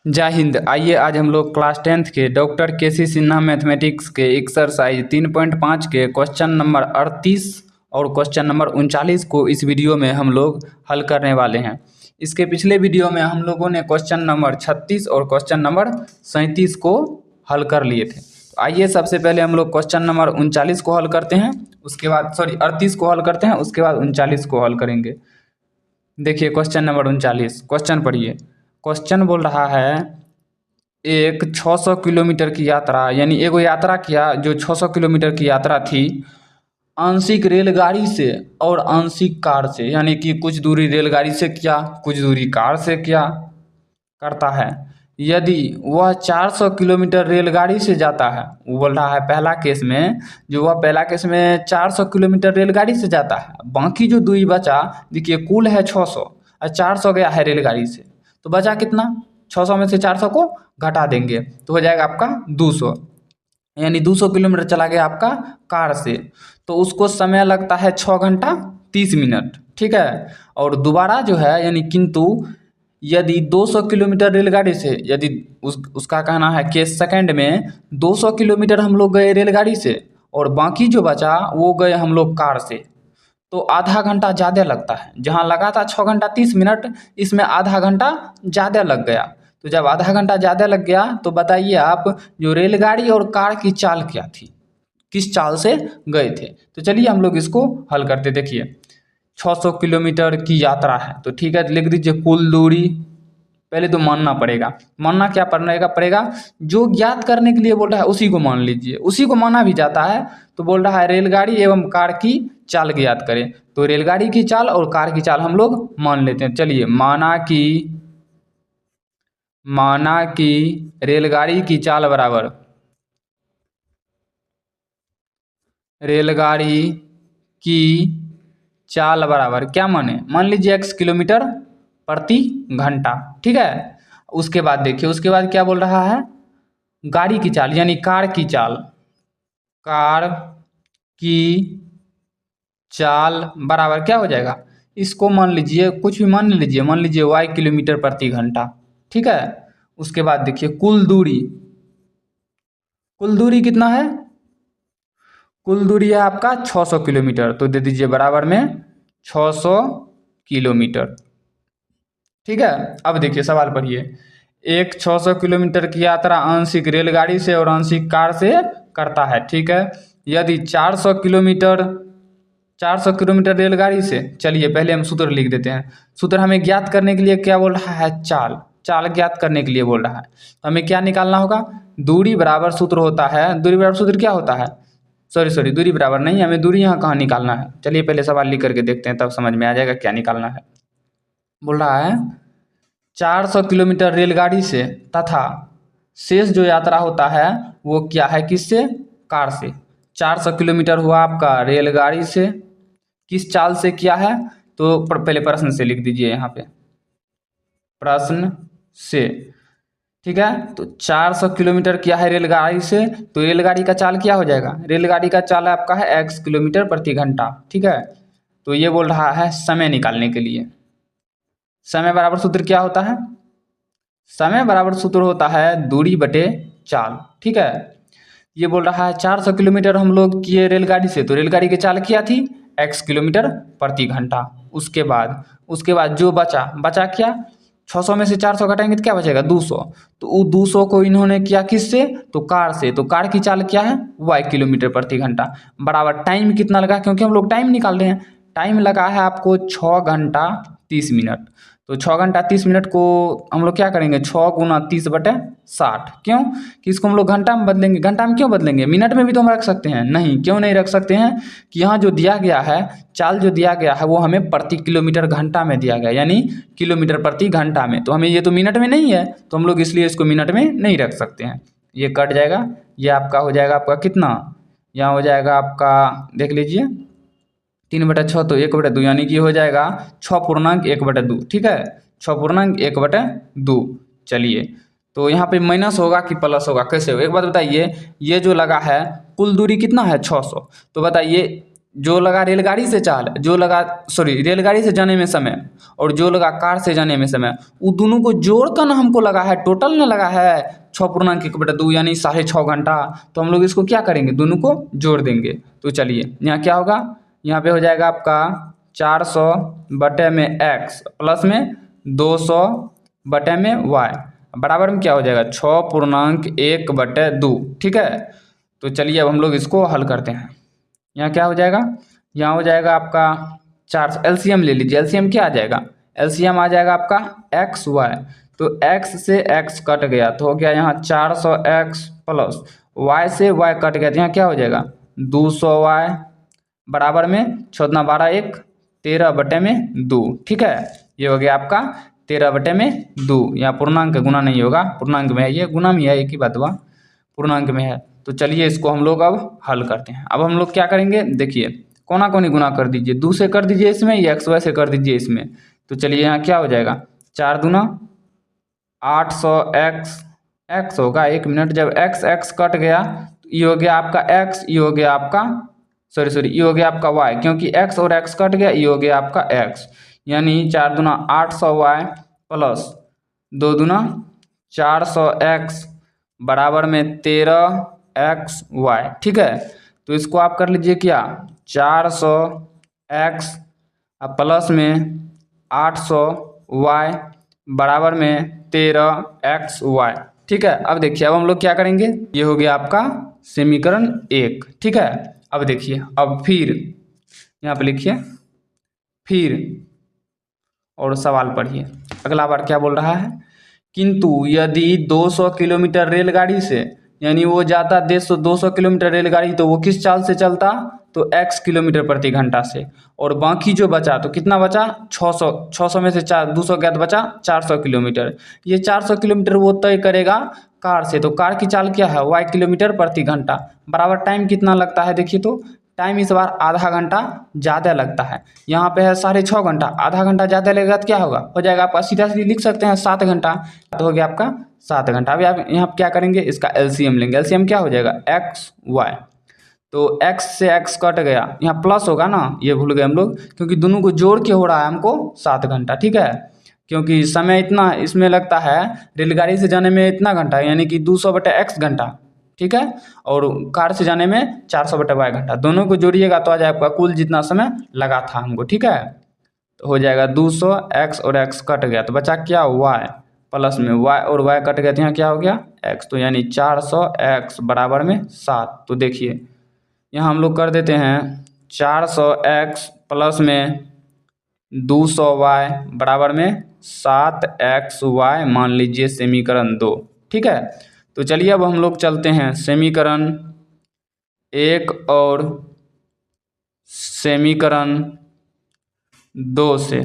जय हिंद। आइए आज हम लोग क्लास 10th के डॉक्टर के.सी. सिन्हा मैथमेटिक्स के एक्सरसाइज 3.5 के क्वेश्चन नंबर 38 और क्वेश्चन नंबर 39 को इस वीडियो में हम लोग हल करने वाले हैं। इसके पिछले वीडियो में हम लोगों ने क्वेश्चन नंबर 36 और क्वेश्चन नंबर 37 को हल कर लिए थे। तो आइए सबसे पहले हम लोग क्वेश्चन नंबर 39 को हल करते हैं, उसके बाद 38 को हल करते हैं, उसके बाद 39 को हल करेंगे। देखिए क्वेश्चन नंबर 39, क्वेश्चन पढ़िए। क्वेश्चन बोल रहा है एक 600 किलोमीटर की यात्रा, यानी एगो यात्रा किया जो 600 किलोमीटर की यात्रा थी, आंशिक रेलगाड़ी से और आंशिक कार से, यानी कि कुछ दूरी रेलगाड़ी से किया, कुछ दूरी कार से किया करता है। यदि वह 400 किलोमीटर रेलगाड़ी से जाता है, वो बोल रहा है पहला केस में, जो वह पहला केस में 400 किलोमीटर रेलगाड़ी से जाता है, बाकी जो दूरी बचा, देखिए कुल है 600 और 400 गया है रेलगाड़ी से, तो बचा कितना, 600 में से 400 को घटा देंगे तो हो जाएगा आपका 200, यानी 200 किलोमीटर चला गया आपका कार से। तो उसको समय लगता है 6 घंटा 30 मिनट, ठीक है। और दोबारा जो है, यानी किंतु यदि 200 किलोमीटर रेलगाड़ी से, यदि उसका कहना है कि सेकंड में 200 किलोमीटर हम लोग गए रेलगाड़ी से और बाकी जो बचा वो गए हम लोग कार से, तो आधा घंटा ज़्यादा लगता है। जहाँ लगा था 6 घंटा 30 मिनट, इसमें आधा घंटा ज़्यादा लग गया। तो जब आधा घंटा ज़्यादा लग गया तो बताइए आप, जो रेलगाड़ी और कार की चाल क्या थी, किस चाल से गए थे। तो चलिए हम लोग इसको हल करते। देखिए 600 किलोमीटर की यात्रा है, तो ठीक है लिख दीजिए कुल दूरी। पहले तो मानना पड़ेगा, मानना क्या पड़ेगा, जो ज्ञात करने के लिए बोल रहा है उसी को मान लीजिए, उसी को माना भी जाता है। तो बोल रहा है रेलगाड़ी एवं कार की चाल ज्ञात करें, तो रेलगाड़ी की चाल और कार की चाल हम लोग मान लेते हैं। चलिए माना कि रेलगाड़ी की चाल बराबर, रेलगाड़ी की चाल बराबर क्या माने, मान लीजिए x किलोमीटर प्रति घंटा, ठीक है। उसके बाद देखिए, उसके बाद क्या बोल रहा है, गाड़ी की चाल यानी कार की चाल, कार की चाल बराबर क्या हो जाएगा, इसको मान लीजिए, कुछ भी मान लीजिए, मान लीजिए y किलोमीटर प्रति घंटा, ठीक है। उसके बाद देखिए कुल दूरी कितना है, कुल दूरी है आपका 600 किलोमीटर, तो दे दीजिए बराबर में 600 किलोमीटर, ठीक है। अब देखिए सवाल पढ़िए। एक 600 किलोमीटर की यात्रा आंशिक रेलगाड़ी से और आंशिक कार से करता है, ठीक है। यदि 400 किलोमीटर रेलगाड़ी से, चलिए पहले हम सूत्र लिख देते हैं। सूत्र हमें ज्ञात करने के लिए क्या बोल रहा है, चाल ज्ञात करने के लिए बोल रहा है। तो हमें क्या निकालना होगा, दूरी बराबर सूत्र होता है, दूरी बराबर सूत्र क्या होता है, सॉरी दूरी बराबर नहीं, हमें दूरी यहाँ कहाँ निकालना है। चलिए पहले सवाल लिख करके देखते हैं, तब समझ में आ जाएगा क्या निकालना है। बोल रहा है 400 किलोमीटर रेलगाड़ी से तथा शेष जो यात्रा होता है वो क्या है, किससे, कार से। 400 किलोमीटर हुआ आपका रेलगाड़ी से, किस चाल से किया है, तो पहले प्रश्न से लिख दीजिए यहाँ पे, प्रश्न से, ठीक है। तो 400 किलोमीटर किया है रेलगाड़ी से, तो रेलगाड़ी का चाल क्या हो जाएगा, रेलगाड़ी का चाल आपका है x किलोमीटर प्रति घंटा, ठीक है। तो ये बोल रहा है समय निकालने के लिए, समय बराबर सूत्र क्या होता है, समय बराबर सूत्र होता है दूरी बटे चाल, ठीक है। ये बोल रहा है 400 किलोमीटर हम लोग किए रेलगाड़ी से, तो रेलगाड़ी की चाल क्या थी, x किलोमीटर प्रति घंटा। उसके बाद जो बचा क्या, 600 में से 400 घटाएंगे तो क्या बचेगा, 200। तो वो 200 को इन्होंने किया किससे, तो कार से। तो कार की चाल क्या है, y किलोमीटर प्रति घंटा, बराबर टाइम कितना लगा, क्योंकि हम लोग टाइम निकाल रहे हैं, टाइम लगा है आपको 6 घंटा 30 मिनट। तो 6 घंटा 30 मिनट को हम लोग क्या करेंगे, 6 गुना 30 बटे 60, क्यों कि इसको हम लोग घंटा में बदलेंगे। घंटा में क्यों बदलेंगे, मिनट में भी तो हम रख सकते हैं, नहीं क्यों नहीं रख सकते हैं, कि यहाँ जो दिया गया है, चाल जो दिया गया है वो हमें प्रति किलोमीटर घंटा में दिया गया, यानी किलोमीटर प्रति घंटा में, तो हमें ये तो मिनट में नहीं है, तो हम लोग इसलिए इसको मिनट में नहीं रख सकते हैं। ये कट जाएगा, ये आपका हो जाएगा आपका कितना, यहाँ हो जाएगा आपका, देख लीजिए 3/6, तो 1/2, यानी कि हो जाएगा 6.1/2, ठीक है, 6.1/2। चलिए तो यहाँ पे माइनस होगा कि प्लस होगा, कैसे होगा एक बात बताइए। ये जो लगा है कुल दूरी कितना है 600, तो बताइए जो लगा रेलगाड़ी से चाल, जो लगा सॉरी रेलगाड़ी से जाने में समय और जो लगा कार से जाने में समय, वो दोनों को जोड़ कर ना हमको लगा है, टोटल ना लगा है 6.1/2 यानी 6.5 घंटा। तो हम लोग इसको क्या करेंगे, दोनों को जोड़ देंगे। तो चलिए यहाँ क्या होगा, यहाँ पे हो जाएगा आपका 400/x प्लस में 200/y बराबर में क्या हो जाएगा 6.1/2। ठीक है, तो चलिए अब हम लोग इसको हल करते हैं। यहाँ क्या हो जाएगा, यहाँ हो जाएगा आपका 400, एलसीएम ले लीजिए। एलसीएम क्या आ जाएगा, एलसीएम आ जाएगा आपका एक्स वाई। तो x से x कट गया तो हो गया यहाँ 400x प्लस y से y कट गया तो यहाँ क्या हो जाएगा 200y बराबर में 6×12 = 13/2। ठीक है, ये हो गया आपका 13/2। यहाँ पूर्णांक गुना नहीं होगा, पूर्णांक में है, ये गुना में है, एक ही बात हुआ, पूर्णांक में है। तो चलिए इसको हम लोग अब हल करते हैं। अब हम लोग क्या करेंगे, देखिए कोना कोनी गुना कर दीजिए, 2 से कर दीजिए इसमें, या एक्स वाई से कर दीजिए इसमें। तो चलिए यहाँ क्या हो जाएगा 4 दूना 800x, x होगा 1 मिनट, जब x कट गया तो ये हो गया आपका x, ये हो गया आपका सॉरी ये हो गया आपका y, क्योंकि x और x कट गया, ये हो गया आपका x, यानी 4 दूना 800y प्लस 2 दूना 400x बराबर में 13xy। ठीक है, तो इसको आप कर लीजिए क्या 400x प्लस में 800y बराबर में 13xy। ठीक है, अब देखिए अब हम लोग क्या करेंगे, ये हो गया आपका समीकरण 1। ठीक है, अब देखिए, अब फिर यहाँ पे लिखिए फिर और सवाल पढ़िए। अगला बार क्या बोल रहा है, किंतु यदि 200 किलोमीटर रेलगाड़ी से, यानी वो जाता 200 किलोमीटर रेलगाड़ी, तो वो किस चाल से चलता, तो x किलोमीटर प्रति घंटा से, और बाकी जो बचा तो कितना बचा 600 में से 200 गया तो बचा 400 किलोमीटर। ये 400 किलोमीटर वो तय करेगा कार से, तो कार की चाल क्या है y किलोमीटर प्रति घंटा बराबर टाइम कितना लगता है, देखिए तो टाइम इस बार आधा घंटा ज़्यादा लगता है। यहाँ पे है 6.5 घंटा, आधा घंटा ज़्यादा लगेगा तो क्या होगा, हो जाएगा आपका सीधा सीधी लिख सकते हैं 7 घंटा, तो हो गया आपका 7 घंटा। अभी आप यहाँ क्या करेंगे, इसका एलसीएम लेंगे। एलसीएम क्या हो जाएगा एक्स वाई, तो x से x कट गया, यहाँ प्लस होगा ना, ये भूल गए हम लोग, क्योंकि दोनों को जोड़ के हो रहा है हमको 7 घंटा। ठीक है, क्योंकि समय इतना इसमें लगता है, रेलगाड़ी से जाने में इतना घंटा, यानी कि 200/x घंटा। ठीक है, और कार से जाने में 400/y घंटा, दोनों को जोड़िएगा तो आ जाए आपका कुल जितना समय लगा था हमको। ठीक है, तो हो जाएगा 200, x और x कट गया तो बचा क्या y प्लस में y और y कट गया तो यहाँ क्या हो गया x, तो यानी 400x बराबर में 7। तो देखिए यहाँ हम लोग कर देते हैं 400x प्लस में 200y बराबर में 7xy, मान लीजिए समीकरण 2। ठीक है, तो चलिए अब हम लोग चलते हैं समीकरण 1 और समीकरण 2 से।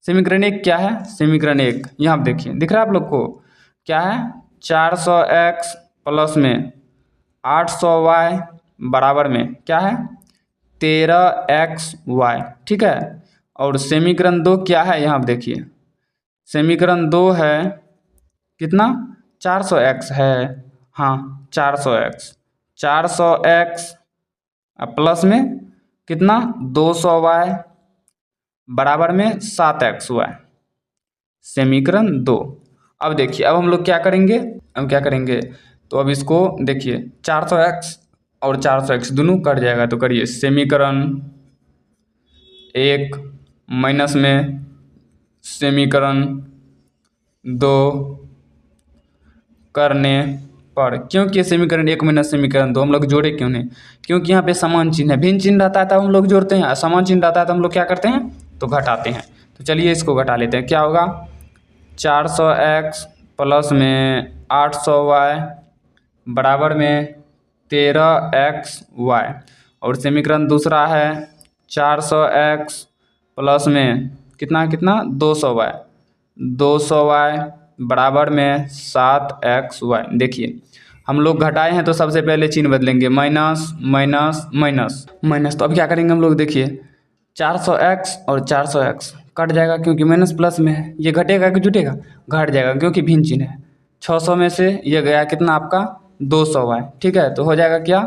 समीकरण 1 क्या है, समीकरण 1 यहाँ आप देखिए, दिख रहा है आप लोग को क्या है 400x प्लस में 800y बराबर में क्या है 13xy। ठीक है, और समीकरण 2 क्या है, यहाँ आप देखिए समीकरण 2 है कितना 400x है, हाँ 400x प्लस में कितना 200y बराबर में 7xy, समीकरण 2। अब देखिए अब हम लोग क्या करेंगे, तो अब इसको देखिए 400x और 400x दोनों कट जाएगा, तो करिए समीकरण 1 माइनस में समीकरण 2 करने पर, क्योंकि समीकरण 1 माइनस समीकरण 2 हम लोग जोड़े क्यों नहीं, क्योंकि यहाँ पे समान चिन्ह है, भिन्न चिन्ह रहता है तब हम लोग जोड़ते हैं, समान चिन्ह रहता है तो हम लोग क्या करते हैं तो घटाते हैं। तो चलिए इसको घटा लेते हैं, क्या होगा 400x प्लस में 800y बराबर में 13xy, और समीकरण दूसरा है 400x प्लस में कितना 200y बराबर में 7xy। देखिए हम लोग घटाए हैं तो सबसे पहले चिन्ह बदलेंगे, माइनस माइनस माइनस माइनस। तो अब क्या करेंगे हम लोग, देखिए 400x और 400x कट जाएगा, क्योंकि माइनस प्लस में है, ये घटेगा कि जुटेगा, घट जाएगा क्योंकि भिन्न चिन्ह है। 600 में से ये गया कितना आपका 200y। ठीक है, तो हो जाएगा क्या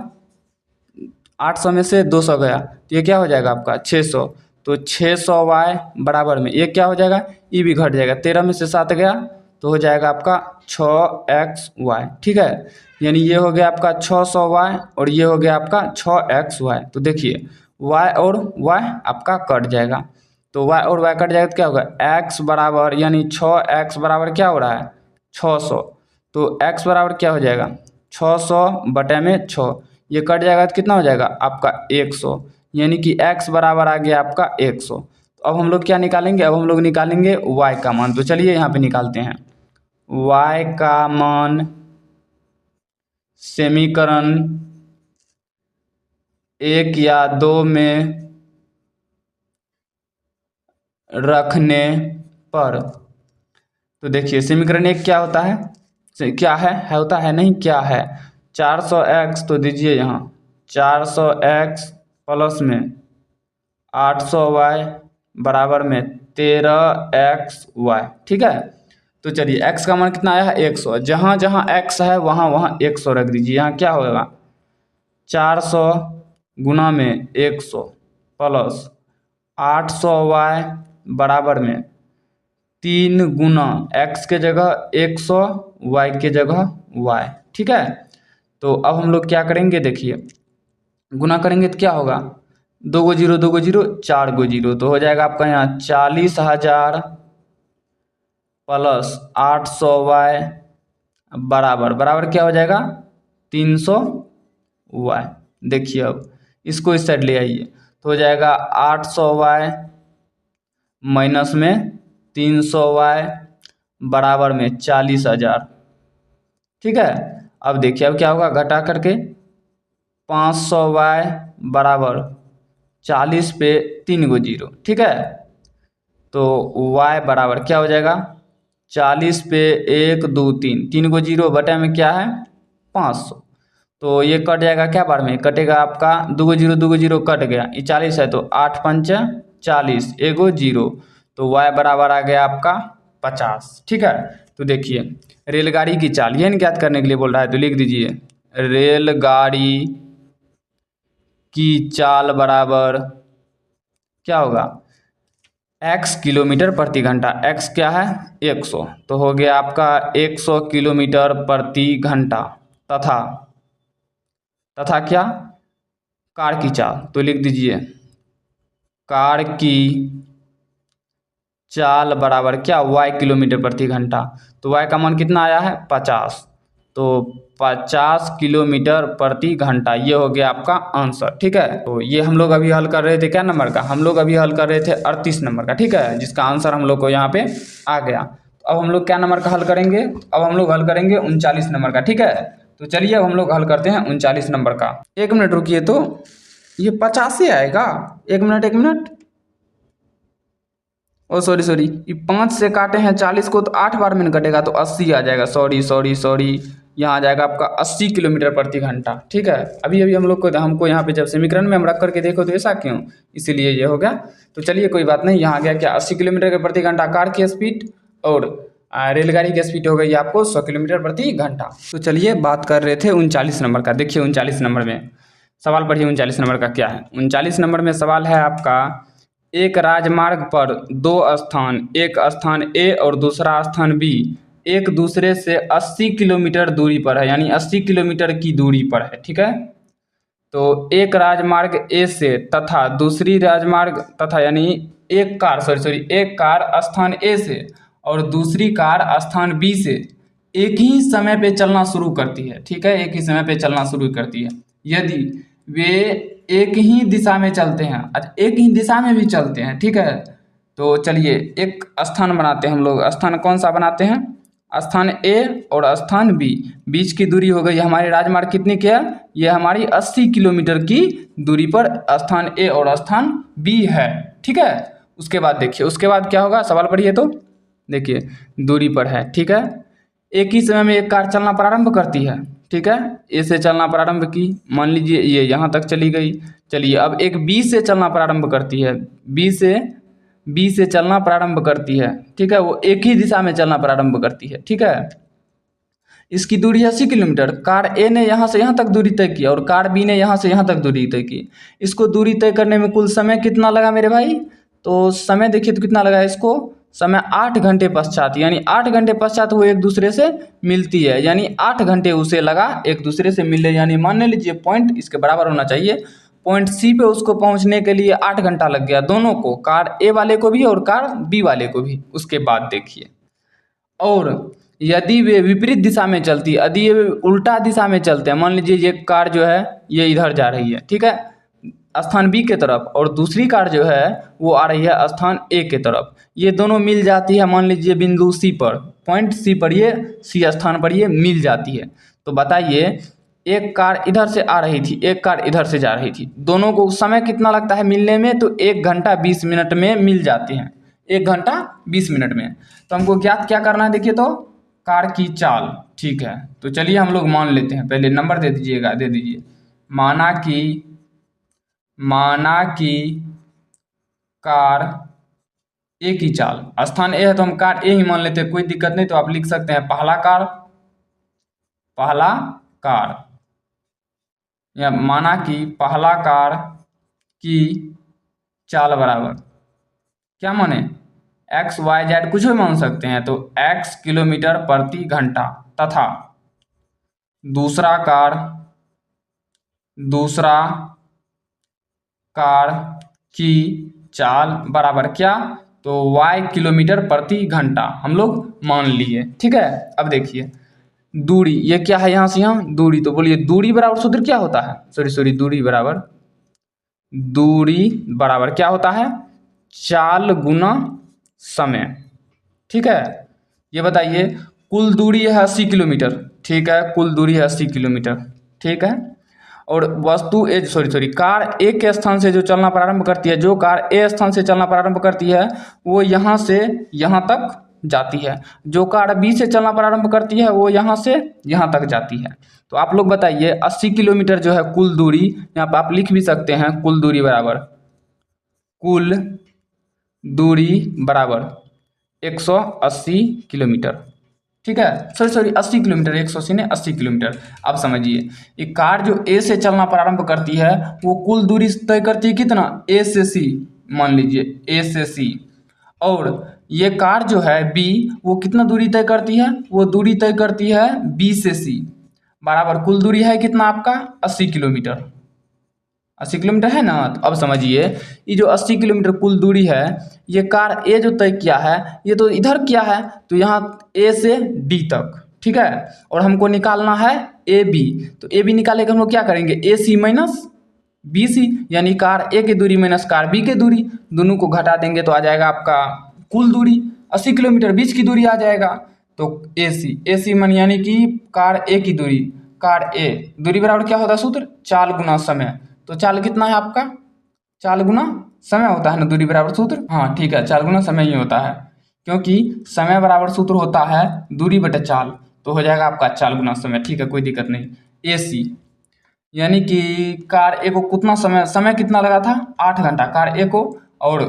800 में से 200 गया तो ये क्या हो जाएगा आपका 600। तो 600y बराबर में ये क्या हो जाएगा, ये भी घट जाएगा। 13 में से 7 गया तो हो जाएगा आपका 6xy। ठीक है, यानी ये हो गया आपका 600y और ये हो गया आपका 6xy। तो देखिए y और y आपका कट जाएगा, तो y और y कट जाएगा तो क्या होगा, x बराबर यानी 6x बराबर क्या हो रहा है 600। तो x बराबर क्या हो जाएगा 600 बटे में 6, ये कट जाएगा तो कितना हो जाएगा आपका 100, यानी कि x बराबर आ गया आपका 100। तो अब हम लोग क्या निकालेंगे, अब हम लोग निकालेंगे y का मान। तो चलिए यहाँ पे निकालते हैं y का मान समीकरण 1 या 2 में रखने पर। तो देखिए समीकरण 1 क्या होता है, क्या है होता है नहीं क्या है 400x। तो दीजिए यहाँ 400x प्लस में 800y बराबर में 13xy। ठीक है, तो चलिए x का मान कितना आया है 100, जहाँ जहाँ x है वहाँ वहाँ 100 रख दीजिए। यहाँ क्या होगा 400 गुना में 100 प्लस 800y बराबर में 3 गुना x के जगह 100 y के जगह y। ठीक है, तो अब हम लोग क्या करेंगे, देखिए गुना करेंगे तो क्या होगा 2 गो जीरो 2 गो जीरो 4 गो जीरो, तो हो जाएगा आपका यहाँ 40,000 प्लस 800y बराबर बराबर क्या हो जाएगा 300y। देखिए अब इसको इस साइड ले आइए तो हो जाएगा 800y माइनस में 300y बराबर में 40,000। ठीक है, अब देखिए अब क्या होगा घटा करके 500y बराबर 40 पे 3 गो जीरो। ठीक है, तो y बराबर क्या हो जाएगा 40 पे 1 2 3 3 गो जीरो बटे में क्या है 500। तो ये कट जाएगा क्या बार में कटेगा आपका 2 गो जीरो कट गया, ये 40 है तो 8 पंच 40 एगो जीरो, तो y बराबर आ गया आपका 50। ठीक है, तो देखिए रेलगाड़ी की चाल ये ज्ञात करने के लिए बोल रहा है, तो लिख दीजिए रेलगाड़ी की चाल बराबर क्या होगा x किलोमीटर प्रति घंटा। x क्या है 100, तो हो गया आपका 100 किलोमीटर प्रति घंटा। तथा तथा क्या कार की चाल, तो लिख दीजिए कार की चाल बराबर क्या y किलोमीटर प्रति घंटा। तो y का मान कितना आया है 50, तो 50 किलोमीटर प्रति घंटा ये हो गया आपका आंसर। ठीक है, तो ये हम लोग अभी हल कर रहे थे क्या नंबर का, हम लोग अभी हल कर रहे थे 38 नंबर का। ठीक है, जिसका आंसर हम लोग को यहाँ पे आ गया। तो अब हम लोग क्या नंबर का हल करेंगे, अब हम लोग हल करेंगे 39 नंबर का। ठीक है, तो चलिए अब हम लोग हल करते हैं 39 नंबर का। 1 मिनट रुकिए, तो ये 50 ही आएगा, 1 मिनट 1 मिनट, ओ सॉरी ये 5 से काटे हैं 40 को तो 8 बार में कटेगा तो 80 आ जाएगा। सॉरी यहाँ आ जाएगा आपका 80 किलोमीटर प्रति घंटा। ठीक है, अभी अभी हम लोग को हमको यहाँ पे जब समीकरण में हम रख करके देखो तो ऐसा क्यों, इसीलिए ये हो गया। तो चलिए कोई बात नहीं, यहाँ आ गया क्या 80 किलोमीटर के प्रति घंटा कार की स्पीड और रेलगाड़ी की स्पीड हो गई आपको 100 किलोमीटर प्रति घंटा। तो चलिए बात कर रहे थे 39 नंबर का। देखिए 39 नंबर में सवाल पढ़िए, 39 नंबर का क्या है। 39 नंबर में सवाल है आपका एक राजमार्ग पर दो स्थान, एक स्थान ए और दूसरा स्थान बी एक दूसरे से 80 किलोमीटर दूरी पर है, यानी 80 किलोमीटर की दूरी पर है। ठीक है, तो एक राजमार्ग ए से तथा दूसरी राजमार्ग तथा यानी एक कार स्थान ए से और दूसरी कार स्थान बी से एक ही समय पे चलना शुरू करती है। ठीक है, एक ही समय पे चलना शुरू करती है यदि वे एक ही दिशा में चलते हैं, अच्छा एक ही दिशा में भी चलते हैं। ठीक है, तो चलिए एक स्थान बनाते हैं हम लोग। स्थान कौन सा बनाते हैं, स्थान ए और स्थान बी, बीच की दूरी हो गई हमारी राजमार्ग कितनी की है, ये हमारी 80 किलोमीटर की दूरी पर स्थान ए और स्थान बी है। ठीक है, उसके बाद देखिए उसके बाद क्या होगा, सवाल पढ़िए तो देखिए दूरी पर है। ठीक है, एक ही समय में एक कार चलना प्रारंभ करती है। ठीक है, ए से चलना प्रारंभ की, मान लीजिए ये यहाँ तक चली गई। चलिए अब एक बी से चलना प्रारंभ करती है, बी से चलना प्रारंभ करती है। ठीक है, वो एक ही दिशा में चलना प्रारंभ करती है। ठीक है, इसकी दूरी है 80 किलोमीटर। कार ए ने यहाँ से यहाँ तक दूरी तय की और कार बी ने यहाँ से यहाँ तक दूरी तय की। इसको दूरी तय करने में कुल समय कितना लगा मेरे भाई? तो समय देखिए तो कितना लगा इसको, समय 8 घंटे पश्चात, यानी 8 घंटे पश्चात वो एक दूसरे से मिलती है, यानी 8 घंटे उसे लगा एक दूसरे से मिलने। यानी मान लीजिए पॉइंट इसके बराबर होना चाहिए, पॉइंट सी पे उसको पहुंचने के लिए 8 घंटा लग गया दोनों को, कार ए वाले को भी और कार बी वाले को भी। उसके बाद देखिए, और यदि वे विपरीत दिशा में चलती, यदि ये उल्टा दिशा में चलते हैं, मान लीजिए ये कार जो है ये इधर जा रही है, ठीक है, स्थान बी के तरफ, और दूसरी कार जो है वो आ रही है स्थान ए के तरफ। ये दोनों मिल जाती है मान लीजिए बिंदु सी पर, पॉइंट सी पर, ये सी स्थान पर ये मिल जाती है। तो बताइए, एक कार इधर से आ रही थी, एक कार इधर से जा रही थी, दोनों को समय कितना लगता है मिलने में? तो 1 घंटा 20 मिनट में मिल जाते हैं, 1 घंटा 20 मिनट में। तो हमको ज्ञात क्या करना है? देखिए तो कार की चाल, ठीक है। तो चलिए हम लोग मान लेते हैं, पहले नंबर दे दीजिएगा, दे दीजिए। माना कि कार ए की चाल, स्थान ए है तो हम कार ए ही मान लेते हैं, कोई दिक्कत नहीं। तो आप लिख सकते हैं पहला कार, या माना कि पहला कार की चाल बराबर क्या माने? एक्स वाई जेड कुछ भी मान सकते हैं, तो x किलोमीटर प्रति घंटा, तथा दूसरा कार की चाल बराबर क्या? तो y किलोमीटर प्रति घंटा हम लोग मान लिए, ठीक है। अब देखिए दूरी, ये क्या है यहाँ से यहाँ दूरी, तो बोलिए दूरी बराबर सूत्र क्या होता है? सॉरी, दूरी बराबर क्या होता है? चाल गुना समय, ठीक है। ये बताइए, कुल दूरी है 80 किलोमीटर, ठीक है, कुल दूरी है 80 किलोमीटर, ठीक है। और वस्तु ए कार ए के स्थान से जो चलना प्रारंभ करती है, जो कार ए स्थान से चलना प्रारंभ करती है वो यहाँ से यहाँ तक जाती है, जो कार बी से चलना प्रारंभ करती है वो यहाँ से यहाँ तक जाती है। तो आप लोग बताइए 80 किलोमीटर जो है कुल दूरी, यहाँ पर आप लिख भी सकते हैं कुल दूरी बराबर 180 किलोमीटर, ठीक है। सॉरी 80 किलोमीटर, 180 ने 80 किलोमीटर। अब समझिए, ये कार जो ए से चलना प्रारंभ करती है वो कुल दूरी तय करती है कितना? ए से सी, मान लीजिए ए से सी। और ये कार जो है बी, वो कितना दूरी तय करती है? वो दूरी तय करती है बी से सी, बराबर कुल दूरी है कितना आपका? 80 किलोमीटर। 80 किलोमीटर है ना। तो अब समझिए, ये जो 80 किलोमीटर कुल दूरी है, ये कार ए जो तय किया है ये तो इधर किया है, तो यहाँ ए से डी तक, ठीक है। और हमको निकालना है ए बी, तो ए बी निकाले के हम लोग क्या करेंगे? ए सी माइनस बी सी, यानी कार ए की दूरी माइनस कार बी की दूरी, दोनों को घटा देंगे तो आ जाएगा आपका कुल दूरी 80 किलोमीटर, बीच की दूरी आ जाएगा। तो ए सी मन यानी कि कार ए की दूरी, कार ए दूरी बराबर क्या होता है सूत्र? चाल गुना समय। तो चाल कितना है आपका? चाल गुना समय होता है ना दूरी बराबर सूत्र। हाँ ठीक है, चाल गुना समय ही होता है, क्योंकि समय बराबर सूत्र होता है दूरी बटे चाल, तो हो जाएगा आपका चाल गुना समय, ठीक है, कोई दिक्कत नहीं। ए सी यानी कि कार ए को कितना समय कितना लगा था? 8 घंटा कार ए को, और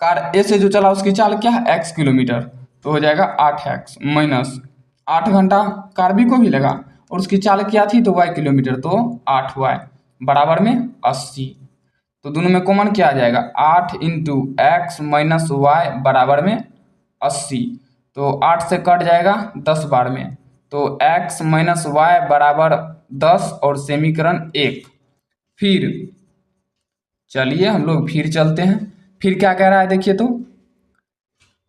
कार ए से जो चला उसकी चाल क्या है? x किलोमीटर, तो हो जाएगा 8x माइनस 8 घंटा कार बी को भी लगा और उसकी चाल क्या थी? तो y किलोमीटर, तो 8y बराबर में 80। तो दोनों में कॉमन क्या आ जाएगा? 8 इंटू एक्स माइनस वाई बराबर में 80। तो 8 से कट जाएगा 10 बार में, तो x माइनस वाई बराबर 10 और समीकरण 1। फिर चलिए हम लोग फिर चलते हैं, फिर क्या कह रहा है देखिए तो,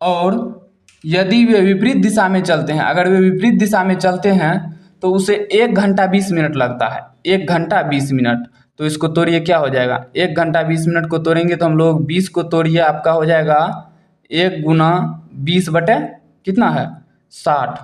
और यदि वे विपरीत दिशा में चलते हैं, अगर वे विपरीत दिशा में चलते हैं तो उसे 1 घंटा 20 मिनट लगता है, 1 घंटा 20 मिनट। तो इसको तोड़िए क्या हो जाएगा? 1 घंटा 20 मिनट को तोड़ेंगे तो हम लोग 20 को तोड़िए, आपका हो जाएगा 1 गुना 20 बटे कितना है? 60।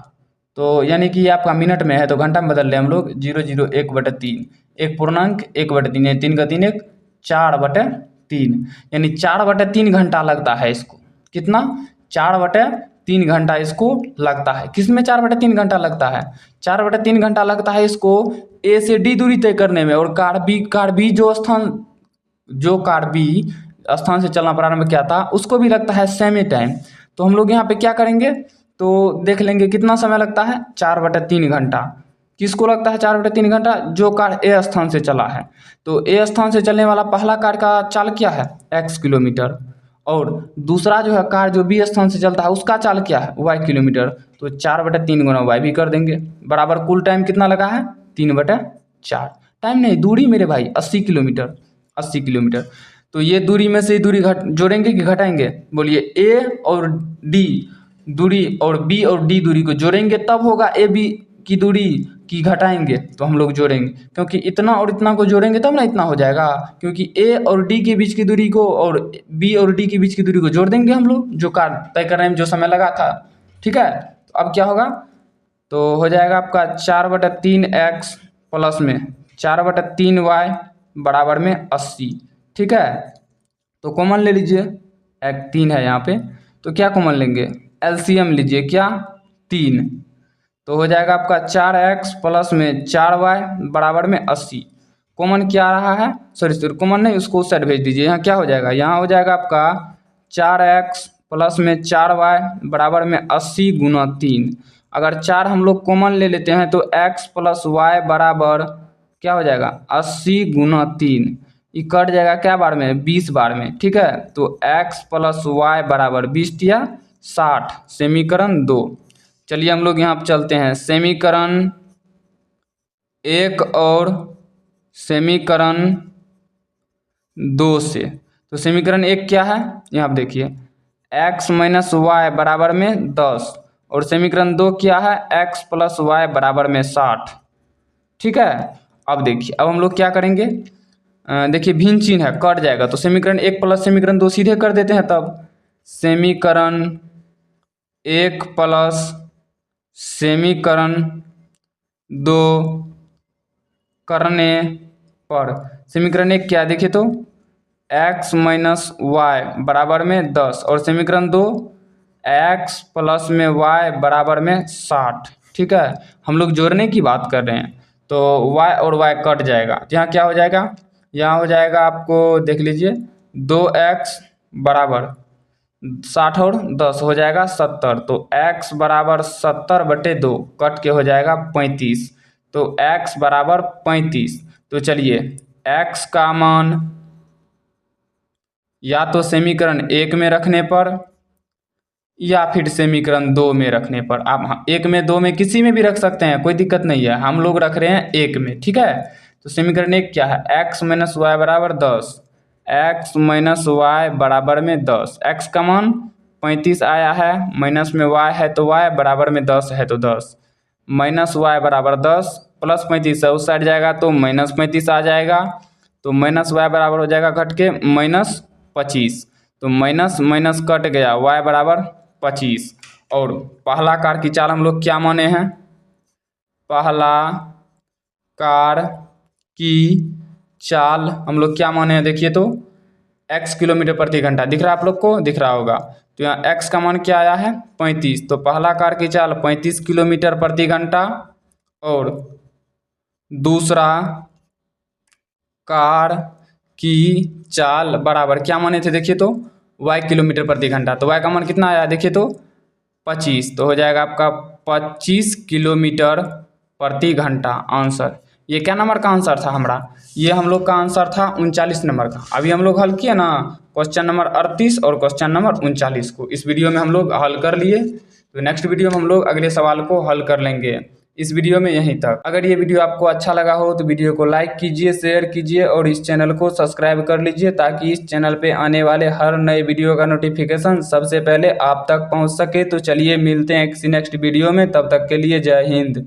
तो यानी कि ये आपका मिनट में है तो घंटा में बदल लें हम लोग, 001 बटे 3, 1 पूर्णांक 1 बटे 3, 3 का 3 1, 4 बटे 3, यानी 4 बटे 3 घंटा लगता है इसको। कितना? 4 बटे 3 घंटा इसको लगता है। किस में 4 बटे 3 घंटा लगता है? 4 बटे 3 घंटा लगता है इसको ए से डी दूरी तय करने में, और कार बी जो कार बी स्थान से चलना प्रारंभ किया था उसको भी लगता है सेम टाइम। तो हम लोग यहाँ पे क्या करेंगे? तो देख लेंगे कितना समय लगता है, 4/3 घंटा। किसको लगता है 4/3 घंटा? जो कार ए स्थान से चला है। तो ए स्थान से चलने वाला पहला कार का चाल क्या है, x किलोमीटर, और दूसरा जो है कार जो बी स्थान से चलता है उसका चाल क्या है, y किलोमीटर। तो 4/3 गुना y भी कर देंगे, बराबर कुल टाइम कितना लगा है, 3/4। टाइम नहीं, दूरी मेरे भाई, 80 किलोमीटर, 80 किलोमीटर। तो ये दूरी में से ही दूरी जोड़ेंगे कि घटाएंगे, बोलिए। ए और डी दूरी और बी और डी दूरी को जोड़ेंगे तब होगा ए बी की दूरी, की घटाएंगे तो हम लोग जोड़ेंगे, क्योंकि इतना और इतना को जोड़ेंगे तब ना इतना हो जाएगा। क्योंकि ए और डी के बीच की दूरी को और बी और डी के बीच की दूरी को जोड़ देंगे हम लोग, जो कार तय करने में जो समय लगा था। ठीक है, तो अब क्या होगा, तो हो जाएगा आपका 4/3x प्लस में 4/3y बराबर में 80। ठीक है, तो कॉमन ले लीजिए, एक 3 है यहाँ पे, तो क्या कॉमन लेंगे, एलसीएम लीजिए, क्या 3। तो हो जाएगा आपका 4x प्लस में 4y बराबर में 80। कॉमन क्या आ रहा है, सॉरी कॉमन नहीं, उसको उस साइड भेज दीजिए। यहाँ क्या हो जाएगा, यहाँ हो जाएगा आपका 4x प्लस में 4y बराबर में 80 गुना 3। अगर 4 हम लोग कॉमन ले लेते हैं तो x प्लस y बराबर क्या हो जाएगा, 80 गुना 3। ये कट जाएगा क्या बार में, 20 बार में। ठीक है, तो x प्लस y बराबर 20 या 60, समीकरण 2। चलिए हम लोग यहाँ पर चलते हैं, समीकरण 1 और समीकरण 2 से। तो समीकरण 1 क्या है, यहाँ पर देखिए, x माइनस वाई बराबर में 10, और समीकरण 2 क्या है, x प्लस वाई बराबर में 60। ठीक है, अब देखिए, अब हम लोग क्या करेंगे, देखिए भिन्न चिन्ह है, कट जाएगा, तो समीकरण 1 प्लस समीकरण 2 सीधे कर देते हैं। तब समीकरण 1 प्लस समीकरण 2 करने पर समीकरण 1 क्या, देखिए तो x माइनस वाई बराबर में 10, और समीकरण 2 x प्लस में y बराबर में 60। ठीक है, हम लोग जोड़ने की बात कर रहे हैं, तो y और y कट जाएगा। यहाँ क्या हो जाएगा, यहाँ हो जाएगा आपको देख लीजिए, 2x बराबर 60 और 10 हो जाएगा 70। तो x बराबर 70/2 कट के हो जाएगा 35। तो x बराबर 35। तो चलिए x का मान या तो समीकरण 1 में रखने पर या फिर समीकरण 2 में रखने पर, आप 1 में 2 में किसी में भी रख सकते हैं, कोई दिक्कत नहीं है, हम लोग रख रहे हैं 1 में। ठीक है, तो समीकरण 1 क्या है, x माइनस वाई बराबर 10, x माइनस वाई बराबर में 10। x का मान 35 आया है, माइनस में y है तो y बराबर में 10 है तो 10, माइनस वाई बराबर 10 प्लस 35 है, उस साइड जाएगा तो माइनस 35 आ जाएगा। तो माइनस वाई बराबर हो जाएगा घट के -25। तो माइनस माइनस कट गया, y बराबर 25। और पहला कार की चाल हम लोग क्या माने हैं, पहला कार की चाल हम लोग क्या माने हैं, देखिए तो x किलोमीटर प्रति घंटा दिख रहा है, आप लोग को दिख रहा होगा। तो यहाँ x का मान क्या आया है, 35। तो पहला कार की चाल 35 किलोमीटर प्रति घंटा, और दूसरा कार की चाल बराबर क्या माने थे, देखिए तो y किलोमीटर प्रति घंटा। तो y का मान कितना आया, देखिए तो 25। तो हो जाएगा आपका 25 किलोमीटर प्रति घंटा आंसर। ये क्या नंबर का आंसर था हमारा, ये हम लोग का आंसर था 39 नंबर का। अभी हम लोग हल किए ना क्वेश्चन नंबर 38 और क्वेश्चन नंबर 39 को, इस वीडियो में हम लोग हल कर लिए। तो नेक्स्ट वीडियो में हम लोग अगले सवाल को हल कर लेंगे। इस वीडियो में यहीं तक। अगर ये वीडियो आपको अच्छा लगा हो तो वीडियो को लाइक कीजिए, शेयर कीजिए और इस चैनल को सब्सक्राइब कर लीजिए, ताकि इस चैनल पे आने वाले हर नए वीडियो का नोटिफिकेशन सबसे पहले आप तक पहुंच सके। तो चलिए मिलते हैं किसी नेक्स्ट वीडियो में, तब तक के लिए जय हिंद।